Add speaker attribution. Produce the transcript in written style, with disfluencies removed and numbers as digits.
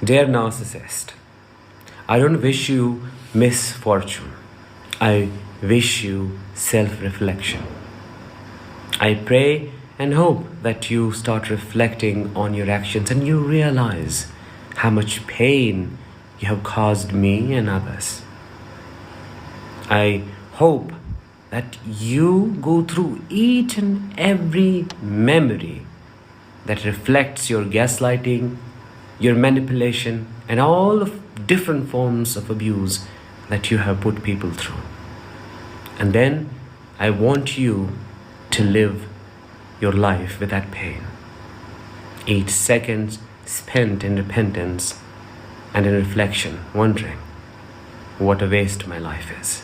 Speaker 1: Dear narcissist, I don't wish you misfortune. I wish you self-reflection. I pray and hope that you start reflecting on your actions and you realize how much pain you have caused me and others. I hope that you go through each and every memory that reflects your gaslighting, your manipulation, and all of different forms of abuse that you have put people through. And then I want you to live your life with that pain. Each second spent in repentance and in reflection, wondering what a waste my life is.